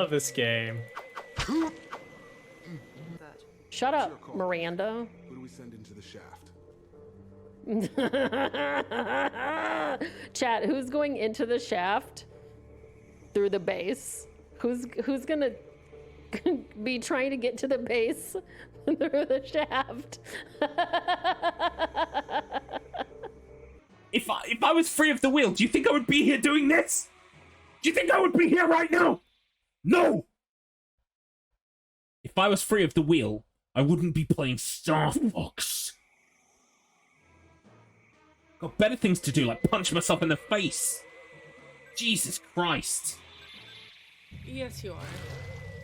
love this game. Shut up, Miranda. Who do we send into the shaft? Chat, who's going into the shaft through the base? Who's gonna be trying to get to the base through the shaft? If I was free of the will, do you think I would be here doing this? Do you think I would be here right now? No! If I was free of the wheel, I wouldn't be playing Star Fox. Got better things to do, like punch myself in the face. Jesus Christ. Yes, you are.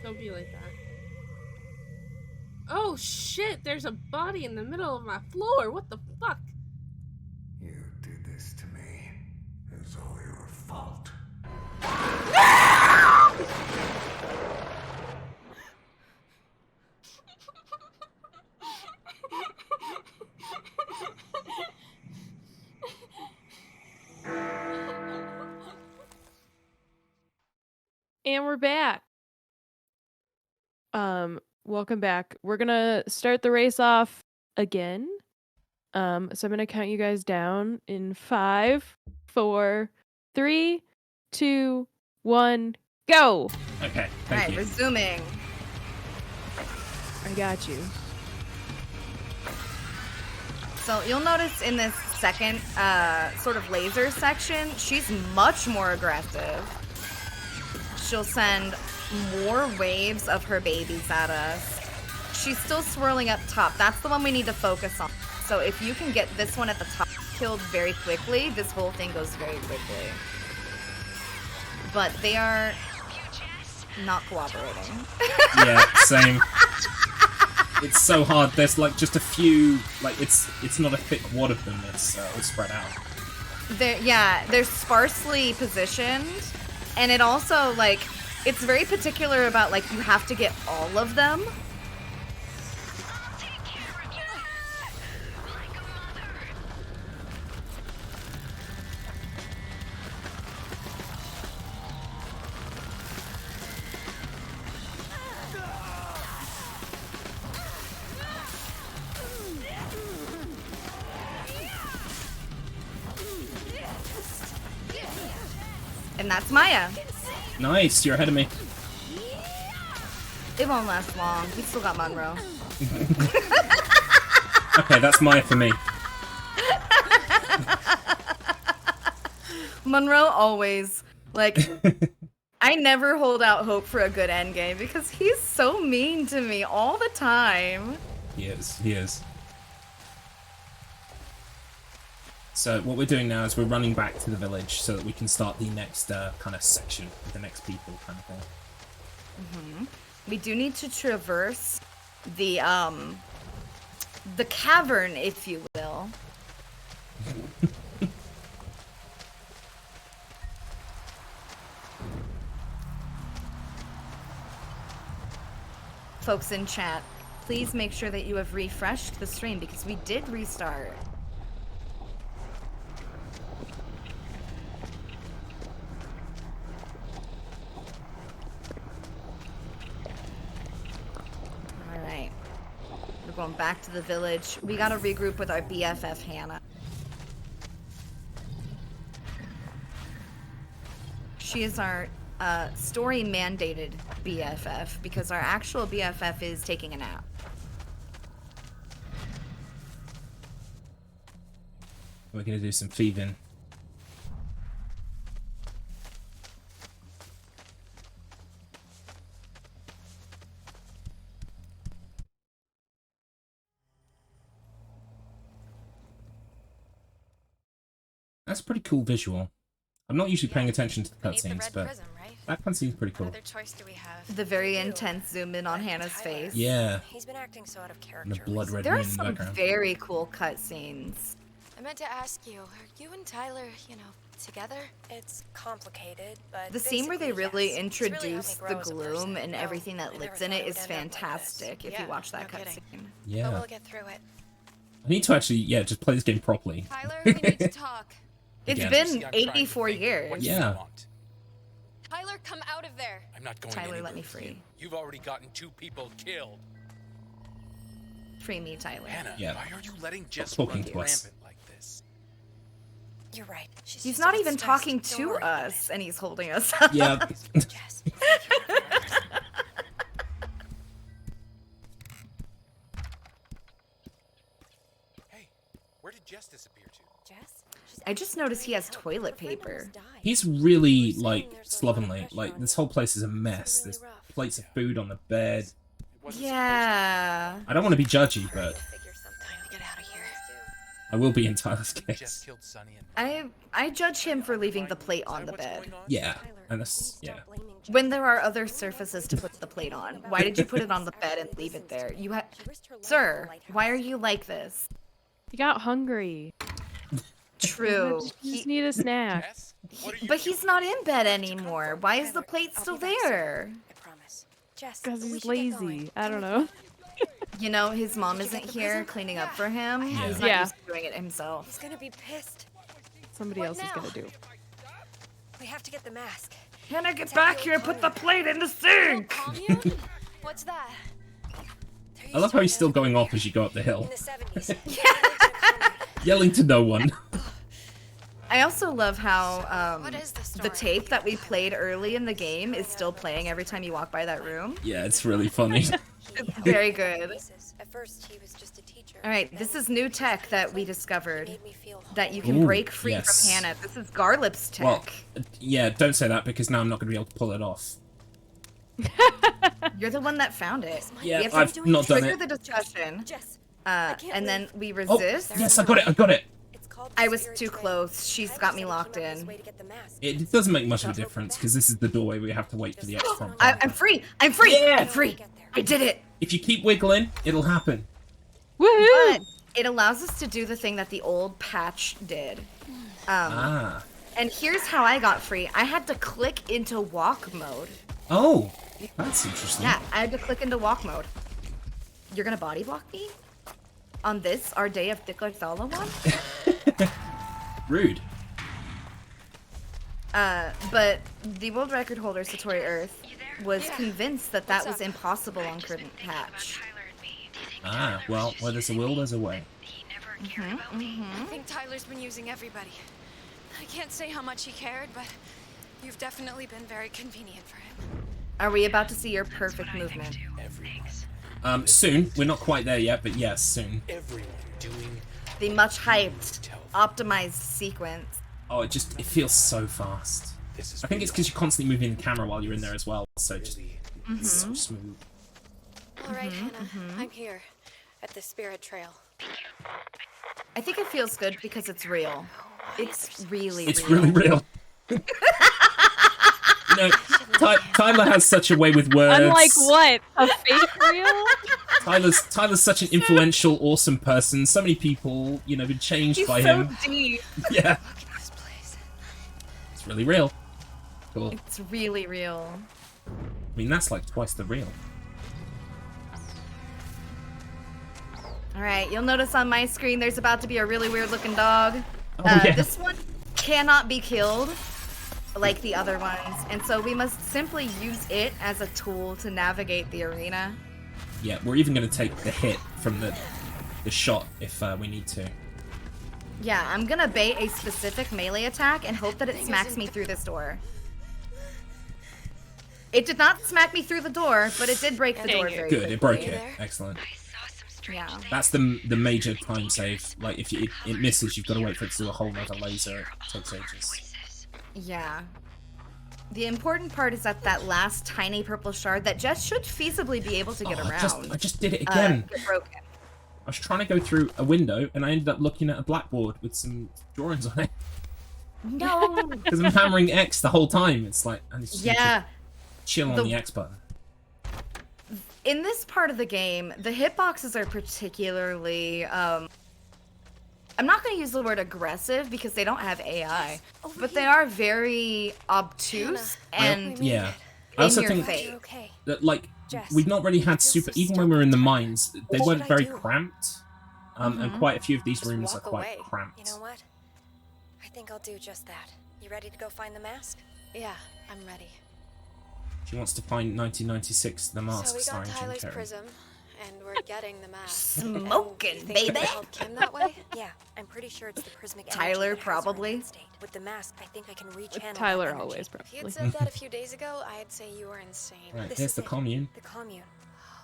Don't be like that. Oh shit, there's a body in the middle of my floor. What the fuck? You did this to me. It's all your fault. And we're back. Welcome back. We're gonna start the race off again. So I'm gonna count you guys down in 5, 4, 3, 2, 1, go! Okay, thank Alright, you. resuming. I got you. So you'll notice in this second sort of laser section, she's much more aggressive. She'll send more waves of her babies at us. She's still swirling up top. That's the one we need to focus on. So if you can get this one at the top killed very quickly, this whole thing goes very quickly. But they are not cooperating. Yeah, same. It's so hard. There's like just a few, like it's not a thick wad of them. It's all spread out. They're sparsely positioned, and it also like it's very particular about like you have to get all of them. And that's Maya. Nice, you're ahead of me. It won't last long. We still got Monroe. Okay, that's Maya for me. Monroe always, like, I never hold out hope for a good endgame because he's so mean to me all the time. He is. So what we're doing now is we're running back to the village so that we can start the next kind of section with the next people kind of thing. Mm-hmm. We do need to traverse the cavern, if you will. Folks in chat, please make sure that you have refreshed the stream because we did restart. Alright. We're going back to the village. We gotta regroup with our BFF, Hannah. She is our story-mandated BFF because our actual BFF is taking a nap. We're gonna do some thieving. That's a pretty cool visual. I'm not usually paying attention to the cutscenes, but that cutscene's pretty cool. What other choice do we have? The very intense zoom in on Hannah's face. Yeah. He's been acting so out of character. And the blood red There moon are in the some background. very cool cutscenes. I meant to ask you, are you and Tyler, together? It's complicated, but The scene where they really yes. It's introduce helped me the grow as a gloom person. and everything that I lives never in it thought is would end up like this. fantastic if you Yeah, watch that no kidding. cutscene. Yeah. But we'll get through it. I need to actually, just play this game properly. Tyler, we need to talk. It's Again. been 84 years. Yeah. Tyler, come out of of there. I'm not going Tyler, anywhere let me with free. you. You've already gotten 2 people killed. Free me, Tyler. Hannah, Yeah. why are you letting Jess talking run to us. rampant like this? You're right. She's He's just not a bit even stressed. talking Don't to worry about us, and he's holding us. Yeah. it. Jess. Hey, where did Jess disappear to? Jess? She's I just noticed he has toilet paper. He's really, like, slovenly. Like, this whole place is a mess. There's plates of food on the bed. It wasn't Yeah. I don't want to be judgy, but Time to get out of here. I will be in Tyler's supposed to be. Jess case. killed Sonny and I judge him for leaving the plate on the what's bed. going on? Yeah, and that's, yeah. When there are other surfaces to put the plate on, why did you put it on the bed and leave it there? You had, sir, why are you like this? He got hungry. True. You just need a snack. Jess? What are you But he's doing? not in bed anymore. Why is the plate still there? I promise. Jess, Because we he's should get going. lazy. I don't know. You know, his mom isn't here cleaning up for him. He's not Yeah. used to doing it himself. He's gonna be pissed. Somebody What else is now? gonna do. We have to get the mask. Hannah, get back here! Put the plate in the sink! Commune? What's that? I love how he's still going off as you go up the In hill, the 70s. yelling to no one. I also love how What is the the story? tape that we played early in the game is still playing every time you walk by that room. Yeah, it's really funny. Very good. At first, he was just a teacher. All right, this is new tech that we discovered Made me feel that you can Ooh, break free yes. from Hannah. This is Garlip's tech. Well, yeah, don't say that because now I'm not going to be able to pull it off. You're the one that found it. Yeah, we have I've to not done trigger it. the discussion, Jess, and then we Oh, resist. yes, I got it, I got it. it's called I the was Spirit too Trail. close. She's Tyler got said me he locked came up this in. way to get the mask. It doesn't make much of a difference because this is the doorway we have to wait for the X prompt. I'm free! I'm free! I'm free! I did it! If you keep wiggling, it'll happen. Woohoo! But it allows us to do the thing that the old patch did. Ah. And here's how I got free. I had to click into walk mode. Oh, that's interesting. Yeah, I had to click into walk mode. You're gonna body block me? On this, our day of THOLLOWOWN? Rude. But the world record holder, Satori Earth, was convinced that that was impossible on current patch. Ah, well, where there's a will, there's a way. I think Tyler's been using everybody. I can't say how much he cared, but you've definitely been very convenient for him. Are we about to see your perfect movement? Soon. We're not quite there yet, but yes, soon. Everyone doing The much hyped, optimized sequence. Oh, it feels so fast. this is I think it's because you're constantly moving the camera while you're in there as well, so just it's so smooth. All right, Hannah, I'm here at the Spirit Trail. I think it feels good because it's real. It's really It's real. really real. You know, Tyler has such a way with words. Unlike what? A fake reel? Tyler's such an influential, awesome person. So many people, you know, been changed He's by so him. deep. Yeah, Look at this place. it's really real. Cool. It's really real. I mean, that's like twice the real. Alright, you'll notice on my screen there's about to be a really weird looking dog. Oh, yeah. This one cannot be killed like the other ones, and so we must simply use it as a tool to navigate the arena. Yeah, we're even going to take the hit from the shot if we need to. Yeah, I'm gonna bait a specific melee attack and hope that it smacks me through this door. It did not smack me through the door, but it did break the door very Good, it broke quickly. it. Excellent. Yeah. That's the major time save. Like, if it misses, you've got to wait for it to do a whole nother laser. It takes ages. Yeah. The important part is that last tiny purple shard that just should feasibly be able to get Oh, around. I just did it again. Get broken. I was trying to go through a window, and I ended up looking at a blackboard with some drawings on it. No. Because I'm hammering X the whole time. It's like, I just need to Yeah. chill on The- the X button. In this part of the game, the hitboxes are particularly, I'm not going to use the word aggressive because they don't have AI, but they are very obtuse and Yeah. I in also your think face. Okay. that, like, Jess, we've not really had super... Even when we were in the mines, they What weren't should I very do? cramped. And quite a few of these Just rooms are walk quite away. cramped. You know what? I think I'll do just that. You ready to go find the mask? Yeah, I'm ready. She wants to find 1996, The Mask, So we got starring Jim Tyler's Carrey. prism, and we're getting the mask. Smoking, You think we baby. can help Kim that way? Yeah, I'm pretty sure it's the prismatic Tyler, energy that has her in probably. that state. With the mask, I think I can With rechannel Tyler that energy. always, If you probably. had said that a few days ago, I'd say you were insane. Right, This here's is the it. commune. The commune.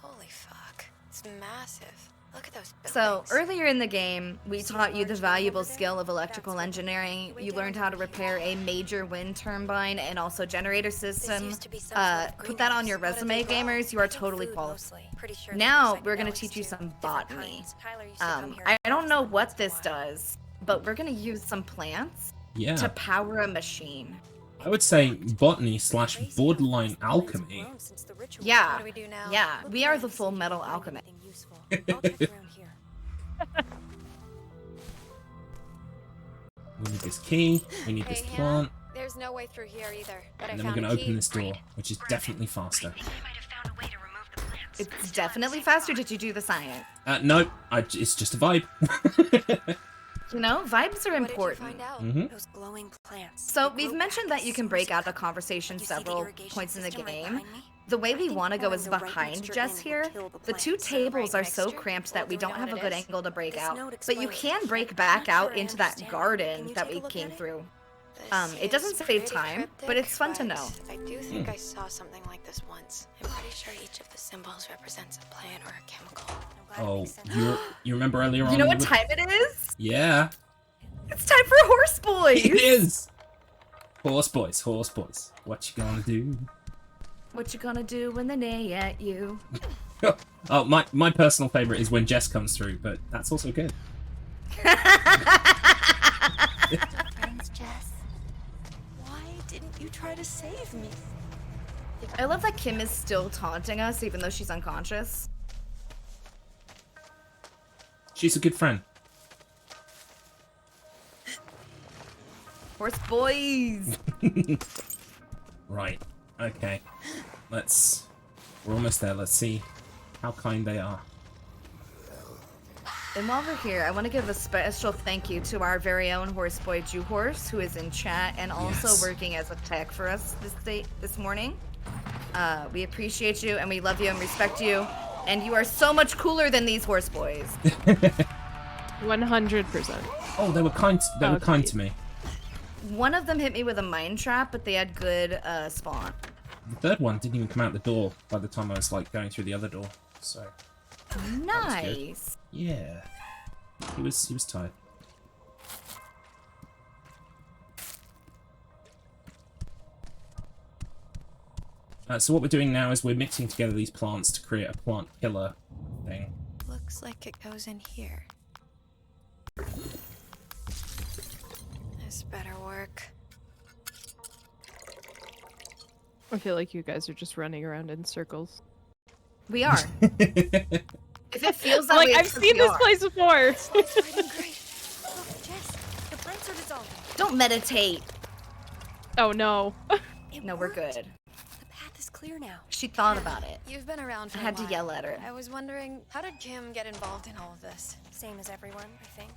Holy fuck. It's massive. Look at those So buildings. earlier in the game, we taught you the valuable skill of electrical engineering. You learned how to repair a major wind turbine and also generator system. used to be some sort of Put that on your greenhouse. resume, gamers. You are Picking totally food qualified. mostly. Pretty sure they Now use we're gonna psychedelics teach you too. some Different botany. kinds. Tyler used to come here I to don't know them, what that's this why. does, but we're gonna use some plants Yeah. to power a machine. I would say botany / Crazy how borderline fast plants have alchemy. grown since the ritual. Yeah, What do we do now? yeah, Look we are around the and see full if you metal can find alchemist. anything useful. I'll check around here. We need this key, we need Hey, this Hannah, plant, there's no way through here either. But I and then we're found gonna a key. open this door, which is definitely faster. It's definitely faster. Did you do the science? No, it's just a vibe. You know, vibes are What did you important. find out? hmm Those glowing plants. So They we've grow mentioned that you can back break out so a conversation You see the several irrigation points in the system right game. behind me? The way I we think want to go pouring is the right behind mixture Jess in will here. kill The two plants. tables are Right so mixture? cramped Well, that we do we don't know have a what good it is? angle to break This out. note But you explains can it. break I'm back not out sure I into that understand. Can garden you that take a we look came at it? through. This It doesn't is save pretty time, but cryptic, it's fun to but know. I do think I saw something like this once. I'm pretty sure each of the symbols represents a plant or a chemical. I'm glad it Oh, makes sense. you remember earlier on? You know we what were- time it is? Yeah, It's time for Horse Boys! it is. Horse boys, horse boys. What you gonna do? What you gonna do when they neigh at you? Oh, my personal favorite is when Jess comes through, but that's also good. Friends, Jess. Why didn't you try to save me? I love that Kim is still taunting us even though she's unconscious. She's a good friend. Horse Boys! Right. Okay. We're almost there. Let's see how kind they are. And while we're here, I want to give a special thank you to our very own Horse Boy Jew Horse, who is in chat and also Yes. working as a tech for us this morning. We appreciate you and we love you and respect you. And you are so much cooler than these Horse Boys. 100%. Oh, they were kind. They were kind Okay. to me. One of them hit me with a mine trap, but they had good spawn. The third one didn't even come out the door by the time I was like going through the other door. So Nice. yeah, he was tired. So what we're doing now is we're mixing together these plants to create a plant killer thing. Looks like it goes in here. This better work. I feel like you guys are just running around in circles. We are. If it feels that Like, way, I've it's 'cause seen we this are. place before. It's fighting great. Look, Jess, the plants are dissolving. Don't meditate. Oh no. It No, we're worked. good. The path is clear now. She thought about it. You've been around for I had a to while. yell at her. I was wondering, how did Kim get involved in all of this? Same as everyone, I think.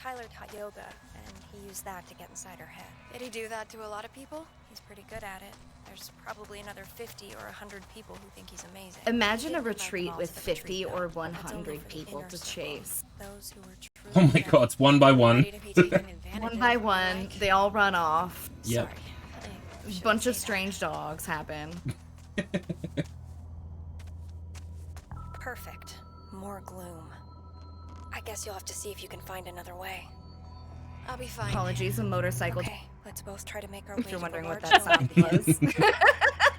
Tyler taught yoga, and he used that to get inside her head. Did he do that to a lot of people? He's pretty good at it. There's probably another 50 or 100 people who think he's amazing. Imagine He a didn't invite them retreat all with to the 50 retreat, or though. That's only 100 for the people inner to circle. chase. Those who were truly Oh my devoted. god, one by one. Ready to be taken advantage One of, by I one, like. they all run off. Yep. Sorry. I A shouldn't bunch of say that. strange dogs happen. Perfect. More gloom. I guess you'll have to see if you can find another way. I'll be fine. Apologies, a motorcycle. Okay, let's both try to make our If way you're to wondering the what large that dome. sound was.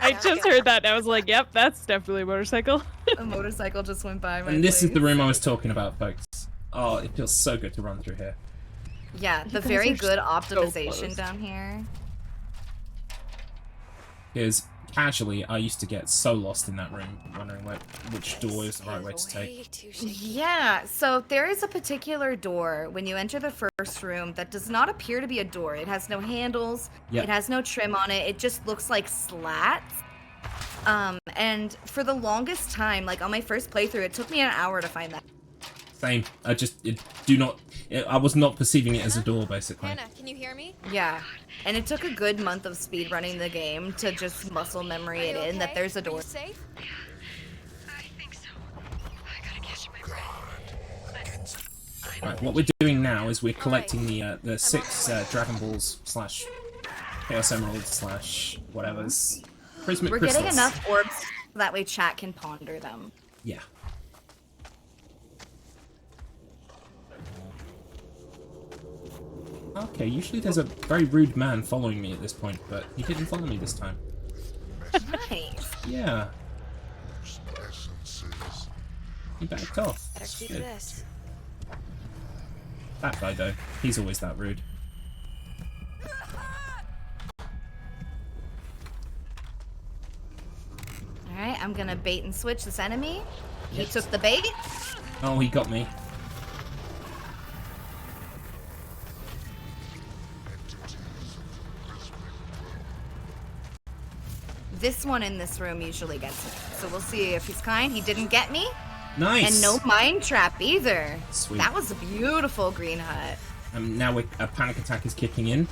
I Sounds just good. heard that and I was like, yep, that's definitely a motorcycle. A motorcycle just went by my And this is the place. room I was talking about, folks. Oh, it feels so good to run through here. Yeah, the guys very are good so optimization close. down here. Because casually, I used to get so lost in that room, wondering which door is the right way to take. Way too shaky. Yeah, so there is a particular door when you enter the first room that does not appear to be a door. It has no handles, Yep. it has no trim on it, it just looks like slats. And for the longest time, like on my first playthrough, it took me an hour to find that. Same. I was not perceiving it as a door, basically. Hannah, can you hear me? Yeah. And it took a good month of speedrunning the game to just muscle memory it in that there's a Are door. you safe? I think so. I gotta catch my breath. Right, what we're doing now is we're collecting the 6 Dragon Balls / Chaos Emeralds / whatever's prismatic We're crystals. getting enough orbs so that way chat can ponder them. Yeah. Okay, usually there's a very rude man following me at this point, but he didn't follow me this time. Nice. Yeah. He backed off. Better keep Good. this. That guy, though, he's always that rude. Alright, I'm gonna bait and switch this enemy. He took the bait. Oh, he got me. This one in this room usually gets me. So we'll see if he's kind. He didn't get me. Nice! And no mind trap either. Sweet. That was a beautiful green hut. Now a panic attack is kicking in.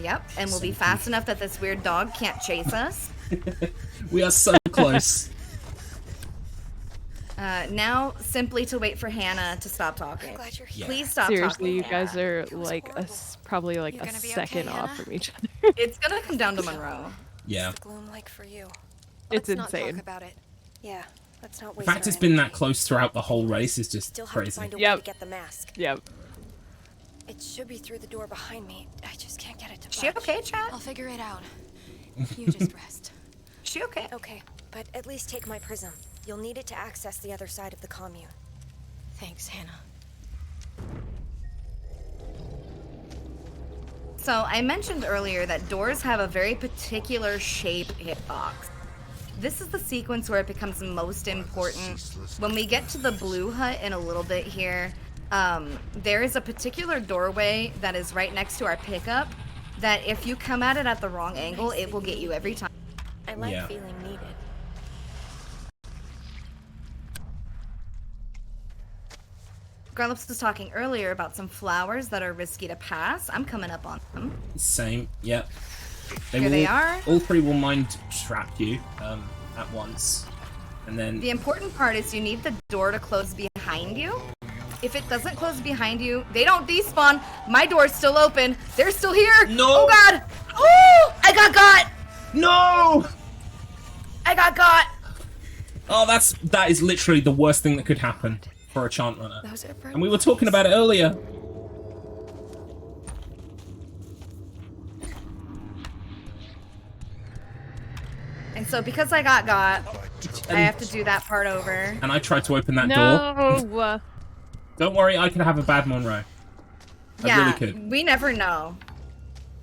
Yep, and we'll be fast enough that this weird dog can't chase us. We are so close. Now, simply to wait for Hannah to stop talking. Glad you're Yeah. Please stop Seriously, talking. you Hannah. guys are like probably like You a gonna be second okay, off Hannah? from each other. It's gonna come down to Monroe. Yeah. The gloom like for you. It's Let's not insane. talk about it. Yeah, let's not The waste fact our it's been that energy. close throughout the whole race is just Still have to crazy. find a way Yep. to get the mask. Yep. It should be through the door behind me. I just can't get it to She budge. okay, chat? I'll figure it out. You just rest. She okay? Okay, but at least take my prism. You'll need it to access the other side of the commune. Thanks, Hannah. So I mentioned earlier that doors have a very particular shape hitbox. This is the sequence where it becomes most important. When we get to the blue hut in a little bit here, there is a particular doorway that is right next to our pickup that if you come at it at the wrong angle, it will get you every time. I like Yeah. feeling needed. Garlips was talking earlier about some flowers that are risky to pass. I'm coming up on them. Same, yep. Here they are. All 3 will mind trap you at once. And then The important part is you need the door to close behind you. If it doesn't close behind you, they don't despawn. My door's still open. They're still here. No. Oh god. Oh, I got. No! I got. Oh, that is literally the worst thing that could happen for a chant runner. Those are And we were talking about it earlier. And so because I got, I have to do that part over. And I tried to open that door. No. Don't worry, I could have a bad Monroe. I Yeah, really could. we never know.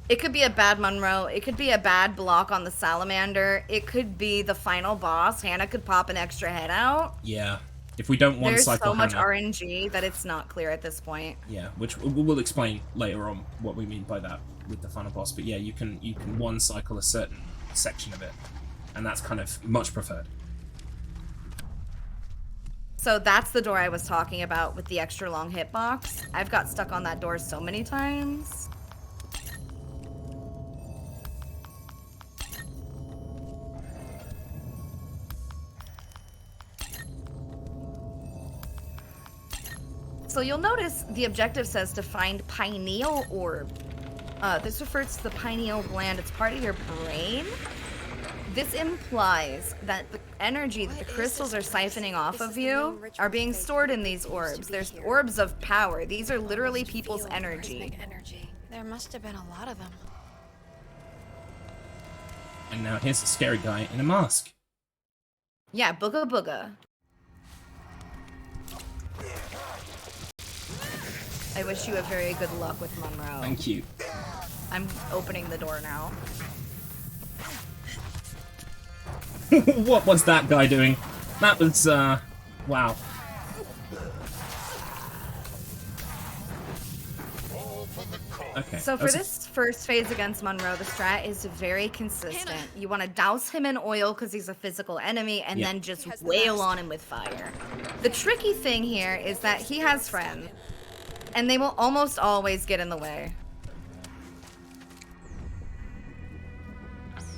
It could be a bad Monroe. It could be a bad block on the salamander. It could be the final boss. Hannah could pop an extra head out. Yeah. If we don't one There's cycle so much Hannah. RNG that it's not clear at this point. Yeah, which we'll explain later on what we mean by that with the final boss. But yeah, you can one cycle a certain section of it, and that's kind of much preferred. So that's the door I was talking about with the extra long hitbox. I've got stuck on that door so many times. So you'll notice the objective says to find pineal orb. This refers to the pineal gland. It's part of your brain. This implies that the energy that the crystals are siphoning off of you are being stored in these orbs. There's orbs of power. These are literally people's energy. There must have been a lot of them. And now here's a scary guy in a mask. Yeah, booga booga. I wish you a very good luck with Monroe. Thank you. I'm opening the door now. What was that guy doing? That was, wow. Okay. So for this first phase against Monroe, the strat is very consistent. You want to douse him in oil because he's a physical enemy, and then just wail on him with fire. The tricky thing here is that he has friends, and they will almost always get in the way.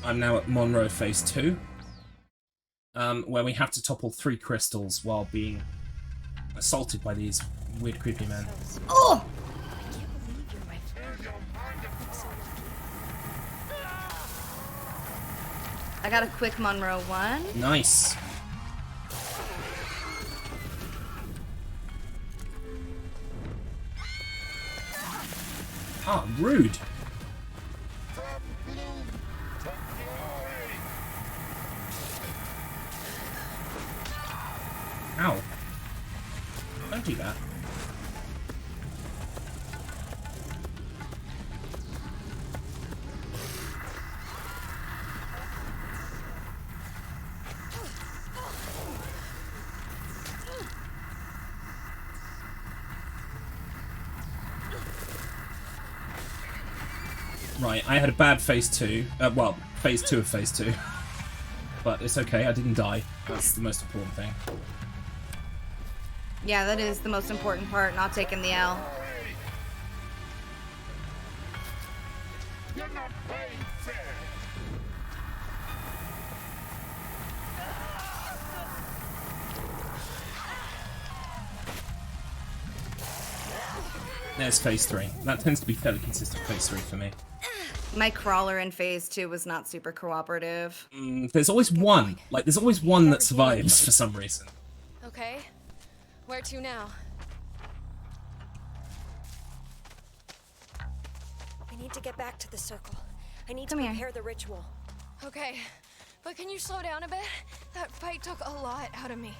I'm now at Monroe phase 2, where we have to topple 3 crystals while being assaulted by these weird, creepy men. Oh! I got a quick Monroe 1. Nice. Ah, rude. Ow. Don't do that. Right, I had a bad phase 2. Well, phase 2 of phase 2. But it's okay, I didn't die. That's the most important thing. Yeah, that is the most important part, not taking the L. There's phase 3. That tends to be fairly consistent phase 3 for me. My crawler in phase 2 was not super cooperative. There's always one. Like, there's always one that survives for some reason. Okay. Where to now? I need to get back to the circle. I need to prepare the ritual. Okay. But can you slow down a bit? That fight took a lot out of me.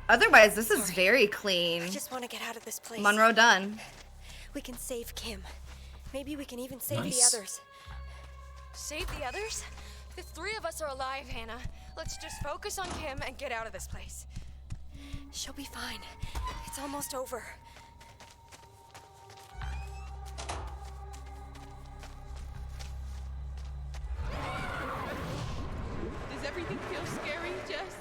Otherwise, this is very clean. I just want to get out of this place. Monroe done. We can save Kim. Maybe we can even save the others. Save the others? The 3 of us are alive, Hannah. Let's just focus on Kim and get out of this place. She'll be fine. It's almost over. Does everything feel scary, Jess?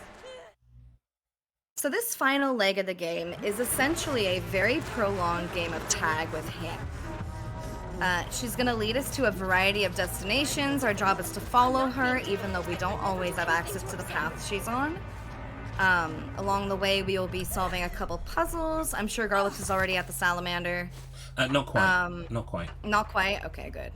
So this final leg of the game is essentially a very prolonged game of tag with him. She's gonna lead us to a variety of destinations. Our job is to follow her, even though we don't always have access to the path she's on. Along the way, we will be solving a couple puzzles. I'm sure Garlic is already at the salamander. Not quite. Not quite. Not quite? Okay, good.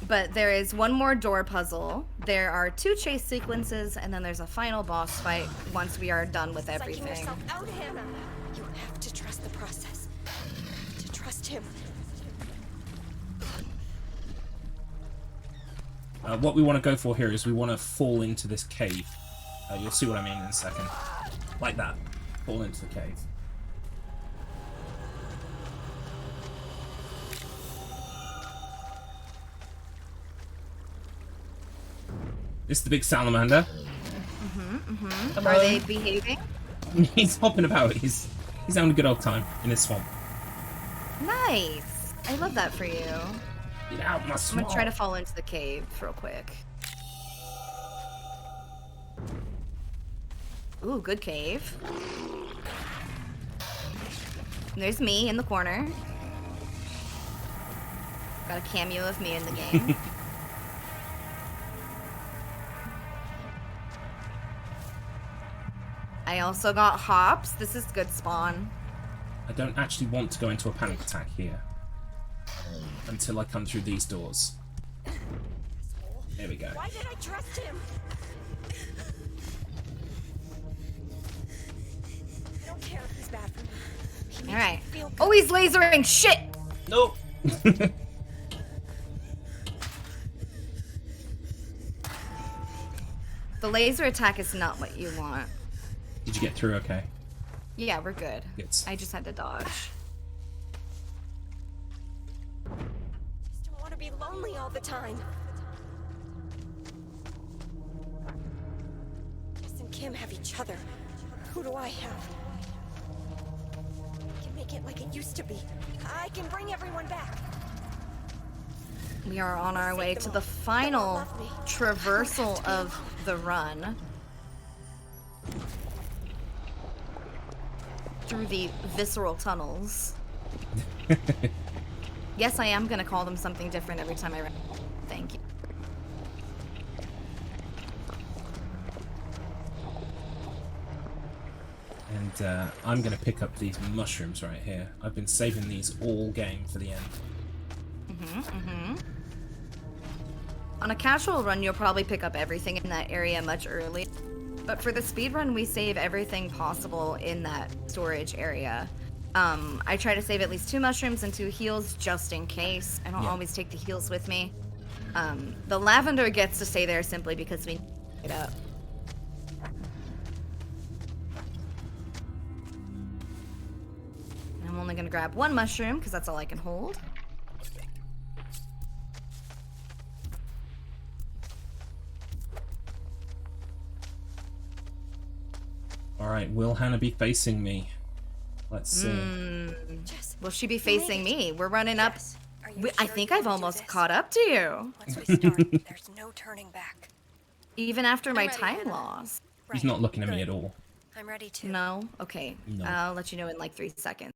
But there is one more door puzzle. There are 2 chase sequences, and then there's a final boss fight once we are done with everything. Psyching yourself out, Hannah. You have to trust the process. To trust him. What we want to go for here is we want to fall into this cave. You'll see what I mean in a second. Like that. Fall into the cave. This is the big salamander. Are they behaving? He's hopping about. He's having a good old time in his swamp. Nice. I love that for you. Get out my I'm swamp. gonna try to fall into the cave real quick. Ooh, good cave. And there's me in the corner. Got a cameo of me in the game. I also got hops. This is good spawn. I don't actually want to go into a panic attack here. Until I come through these doors. There we go. Why did I trust him? I don't care if he's bad for me. He makes Alright. me feel good. Oh, he's lasering! Shit! No! The laser attack is not what you want. Did you get through okay? Yeah, we're good. Good. I just had to dodge. Just don't want to be lonely all the time. Jess and Kim have each other. Who do I have? I can make it like it used to be. I can bring everyone back. We are on our way to the final traversal of the run. Through the visceral tunnels. Yes, I am gonna call them something different every time I run. Thank you. And I'm going to pick up these mushrooms right here. I've been saving these all game for the end. On a casual run, you'll probably pick up everything in that area much earlier. But for the speed run, we save everything possible in that storage area. I try to save at least 2 mushrooms and 2 heals just in case. I don't always take the heals with me. The lavender gets to stay there simply because we need it up. I'm only gonna grab 1 mushroom because that's all I can hold. Alright, will Hannah be facing me? Let's see. Will she be facing me? We're running up. I think I've almost caught up to you. Once we start, there's no turning back. Even after my time loss. He's not looking at me at all. I'm ready to. No? Okay. No. I'll let you know in like 3 seconds.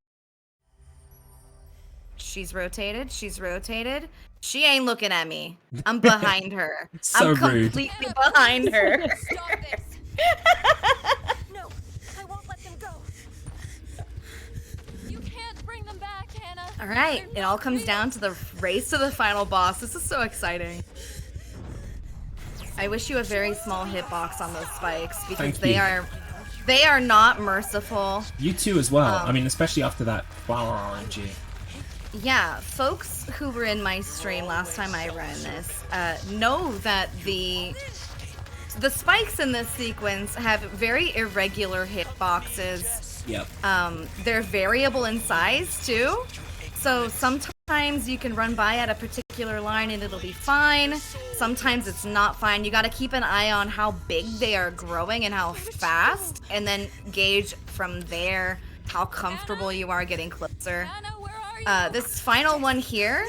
She's rotated. She's rotated. She ain't looking at me. I'm behind her. So I'm rude. completely behind her. Stop this. No, I won't let them go. You can't bring them back, Hannah. All right. It all comes down to the race to the final boss. This is so exciting. I wish you a very small hitbox on those spikes because Thank you. they are not merciful. You too as well. I mean, especially after that flower RNG. Yeah, folks who were in my stream last time I ran this know that the spikes in this sequence have very irregular hitboxes. Yep. They're variable in size too. So sometimes you can run by at a particular line and it'll be fine. Sometimes it's not fine. You gotta keep an eye on how big they are growing and how fast, and then gauge from there how comfortable you are getting closer. This final one here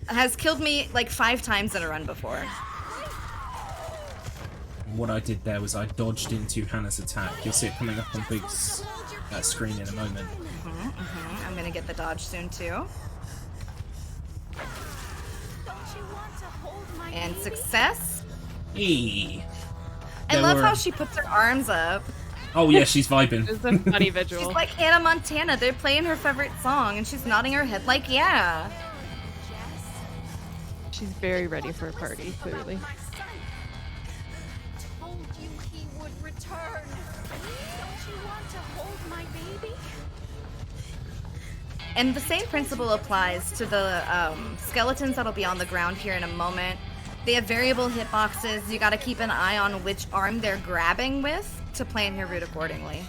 has killed me like 5 times in a run before. What I did there was I dodged into Hannah's attack. You'll see it coming up on Big's screen in a moment. I'm gonna get the dodge soon too. And success. Eee. I love how she puts her arms up. Oh yeah, she's vibing. It's a funny visual. She's like Hannah Montana. They're playing her favorite song and she's nodding her head like, yeah. She's very ready for a party, clearly. Told you he would return. Don't you want to hold my baby? And the same principle applies to the skeletons that'll be on the ground here in a moment. They have variable hitboxes. You gotta keep an eye on which arm they're grabbing with to plan your route accordingly.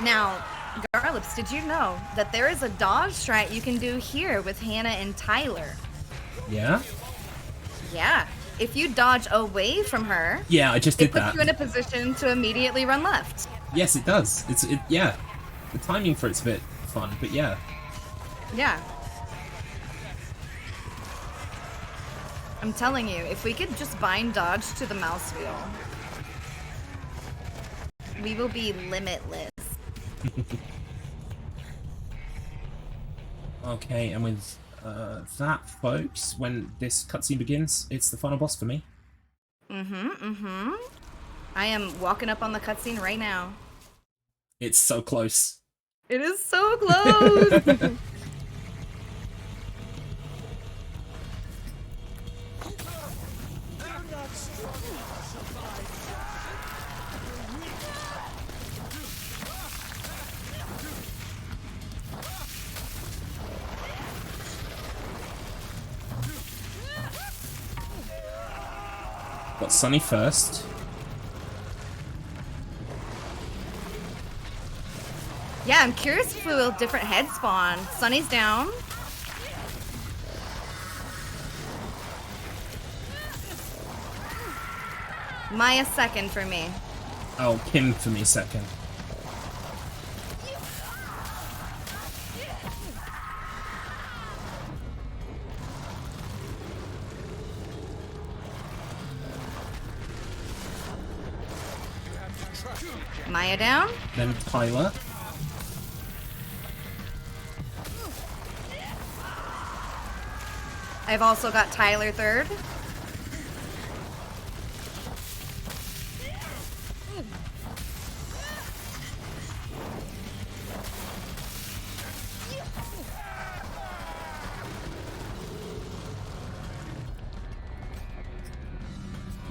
Now, Garlips, did you know that there is a dodge strat you can do here with Hannah and Tyler? Yeah? Yeah. If you dodge away from her, Yeah, I just it did puts that. you in a position to immediately run left. Yes, it does. Yeah. The timing for it's a bit fun, but yeah. Yeah. I'm telling you, if we could just bind dodge to the mouse wheel, we will be limitless. Okay, and with that, folks, when this cutscene begins, it's the final boss for me. I am walking up on the cutscene right now. It's so close. It is so close! Got Sunny first. Yeah, I'm curious if we will different head spawn. Sunny's down. Maya second for me. Oh, Kim for me second. Maya down. Then Tyler. I've also got Tyler third.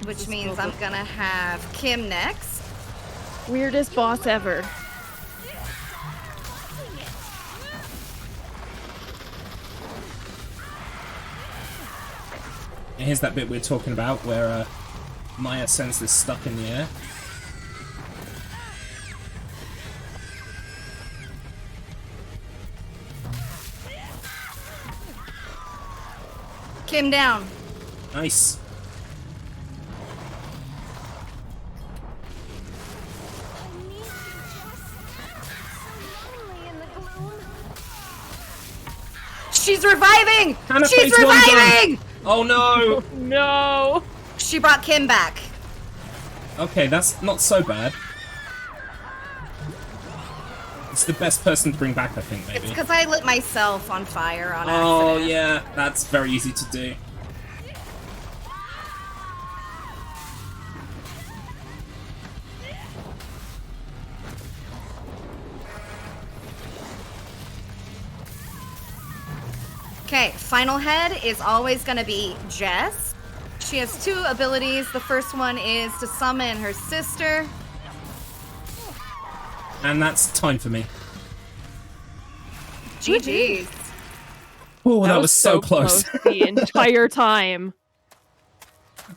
Which means I'm gonna have Kim next. Weirdest boss ever. And here's that bit we're talking about where Maya sends this stuck in the air. Kim down. Nice. She's reviving! Hannah She's face one reviving! Oh no! No! She brought Kim back. Okay, that's not so bad. It's the best person to bring back, I think, maybe. It's because I lit myself on fire on accident. Oh yeah, that's very easy to do. Okay, final head is always gonna be Jess. She has two abilities. The first one is to summon her sister. And that's time for me. GG's. Oh, that was so close. the entire time.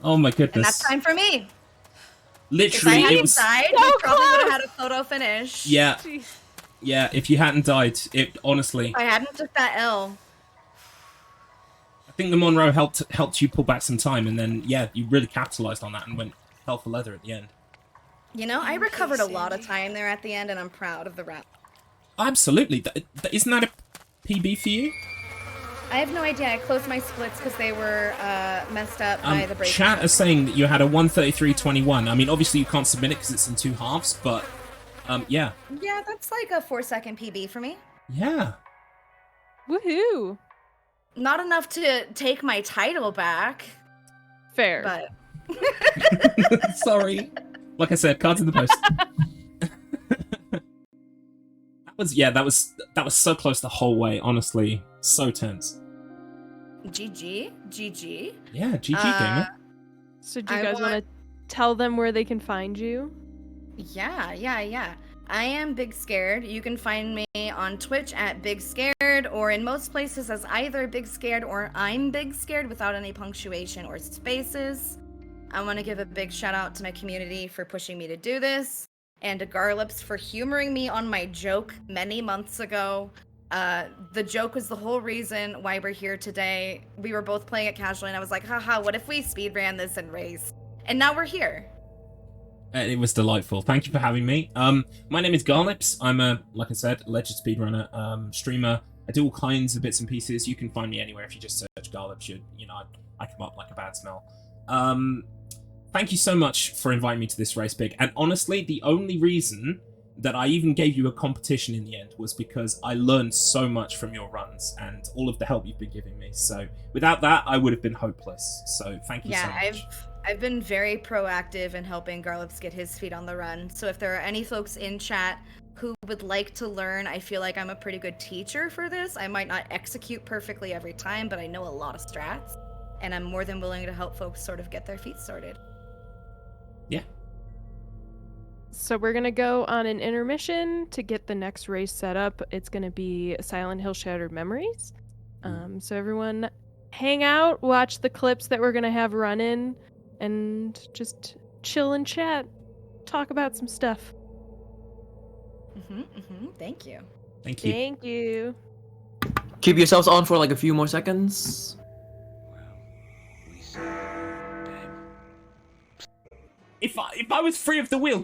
Oh my And goodness. that's time for me. If I Literally, it hadn't was. died, we probably would have had a photo finish. Yeah. Yeah, if you hadn't died, it honestly. If I hadn't took that L. I think the Monroe helped you pull back some time, and then yeah, you really capitalized on that and went hell for leather at the end. You know, I recovered a lot of time there at the end, and I'm proud of the round. Absolutely, isn't that a PB for you? I have no idea. I closed my splits because they were messed up by the break. Chat is saying that you had a 1:33:21. I mean, obviously you can't submit it because it's in two halves, but yeah. Yeah, that's like a 4-second PB for me. Yeah. Woohoo! Not enough to take my title back, Fair. but Sorry. Like I said, cards in the post. that was so close the whole way, honestly. So tense. GG. Yeah, GG gamer. So do you guys want to tell them where they can find you? Yeah. I am Big Scared. You can find me on Twitch at Big Scared, or in most places as either Big Scared or I'm Big Scared without any punctuation or spaces. I want to give a big shout out to my community for pushing me to do this, and to Garlips for humoring me on my joke many months ago. The joke was the whole reason why we're here today. We were both playing it casually, and I was like, haha, what if we speed ran this in race? And now we're here. It was delightful. Thank you for having me. My name is Garlips. I'm like I said, alleged speedrunner, streamer. I do all kinds of bits and pieces. You can find me anywhere if you just search Garlips. I come up like a bad smell. Thank you so much for inviting me to this race, Big. And honestly, the only reason that I even gave you a competition in the end was because I learned so much from your runs and all of the help you've been giving me. So without that, I would have been hopeless. So thank you so much. I've been very proactive in helping Garlips get his feet on the run. So if there are any folks in chat who would like to learn, I feel like I'm a pretty good teacher for this. I might not execute perfectly every time, but I know a lot of strats. And I'm more than willing to help folks sort of get their feet started. Yeah. So we're going to go on an intermission to get the next race set up. It's going to be Silent Hill Shattered Memories. So everyone hang out, watch the clips that we're going to have running, and just chill and chat. Talk about some stuff. Thank you. Thank you. Thank you. Keep yourselves on for like a few more seconds. if I was free of the wheel,